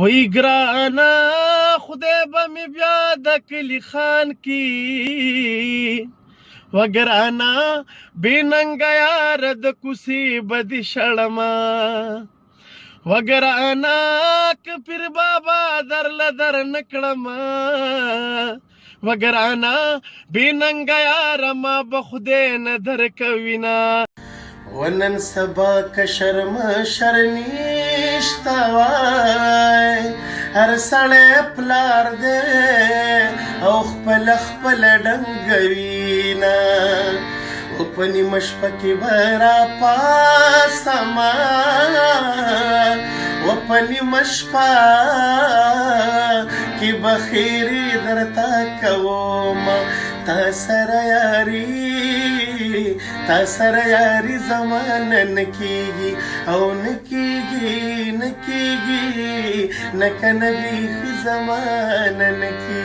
وی ګرانه خدای به مې بیا د کلي خان کی و ګرانه بې ننګه یاره د کوڅې به دې شړمه و ګرانه که پیر بابا درله در نه کړمه و ګرانه بې ننګه یاره ما به خدای نه درکوینه ونن سبا که شرم شرمیشتا وای هر سړی پلار دی او خپل خپل ډنګوینه و په نیمه شپه کې به راپاڅمه و په نیمه شپه کې به خیرې درته کومه تا سره یاري زما نن کېږي او نه کېږي نه که نه بیخي زما نن کېږي